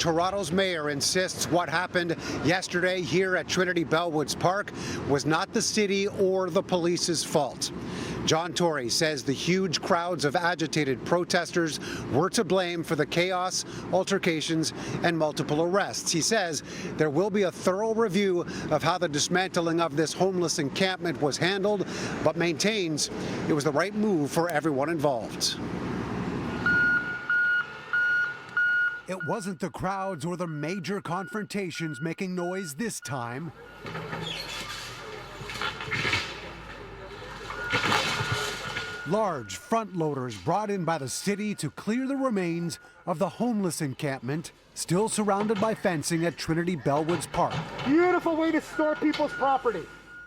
Toronto's mayor insists what happened yesterday here at Trinity Bellwoods Park was not the city or the police's fault. John Tory says the huge crowds of agitated protesters were to blame for the chaos, altercations, and multiple arrests. He says there will be a thorough review of how the dismantling of this homeless encampment was handled, but maintains it was the right move for everyone involved. It wasn't the crowds or the major confrontations making noise this time. Large front loaders brought in by the city to clear the remains of the homeless encampment, still surrounded by fencing at Trinity Bellwoods Park. Beautiful way to store people's property.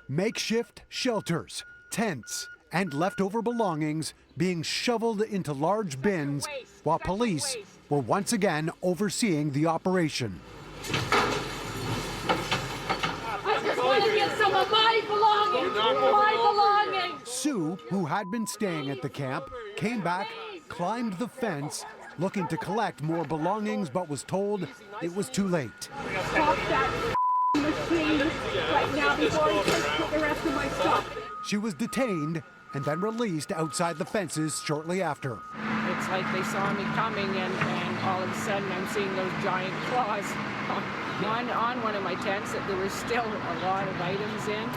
Makeshift shelters, tents, and leftover belongings being shoveled into large bins while police were once again overseeing the operation. I just want to get some of my belongings! My belongings! Sue, who had been staying at the camp, came back, climbed the fence, looking to collect more belongings, but was told it was too late. Stop that machine right now before he takes the rest of my stuff. She was detained and then released outside the fences shortly after. It's like they saw me coming, and all of a sudden I'm seeing those giant claws on one of my tents that there was still a lot of items in.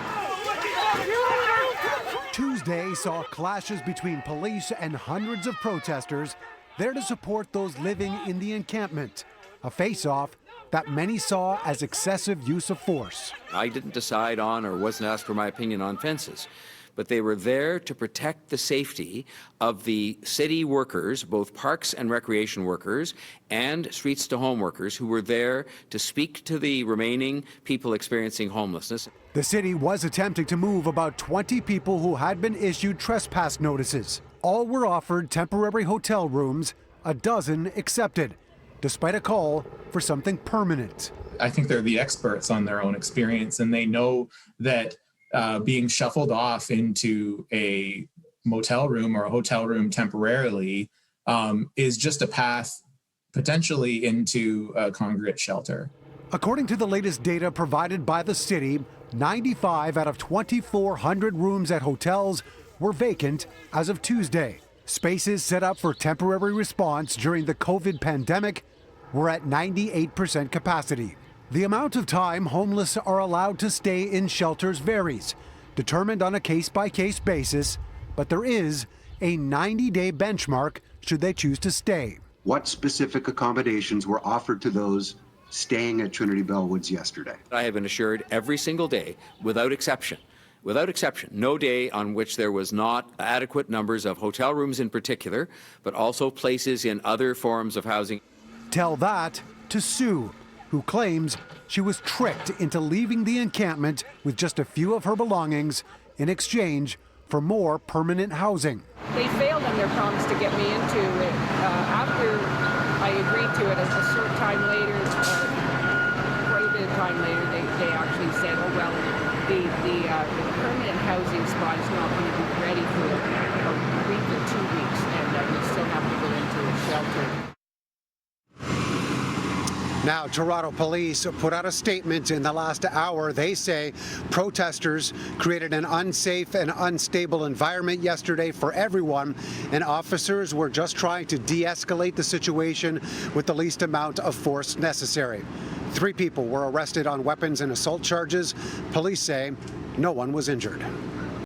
Tuesday saw clashes between police and hundreds of protesters there to support those living in the encampment, a face-off that many saw as excessive use of force. I didn't decide on or wasn't asked for my opinion on fences, but they were there to protect the safety of the city workers, both parks and recreation workers, and streets to home workers who were there to speak to the remaining people experiencing homelessness. The city was attempting to move about 20 people who had been issued trespass notices. All were offered temporary hotel rooms, a dozen accepted, despite a call for something permanent. I think they're the experts on their own experience, and they know that being shuffled off into a motel room or a hotel room temporarily is just a path potentially into a congregate shelter. According to the latest data provided by the city, 95 out of 2,400 rooms at hotels were vacant as of Tuesday. Spaces set up for temporary response during the COVID pandemic were at 98% capacity. The amount of time homeless are allowed to stay in shelters varies, determined on a case-by-case basis, but there is a 90-day benchmark should they choose to stay. What specific accommodations were offered to those staying at Trinity Bellwoods yesterday? I have been assured every single day, without exception, no day on which there was not adequate numbers of hotel rooms in particular, but also places in other forms of housing. Tell that to Sue, who claims she was tricked into leaving the encampment with just a few of her belongings in exchange for more permanent housing. They failed in their promise to get me into it. After I agreed to it, a short time later, quite a bit of time later, they actually said, oh well, the permanent housing spot is not going to be ready for a week or 2 weeks, and we still have to go into a shelter. Now, Toronto police put out a statement in the last hour. They say protesters created an unsafe and unstable environment yesterday for everyone, and officers were just trying to de-escalate the situation with the least amount of force necessary. 3 people were arrested on weapons and assault charges. Police say no one was injured.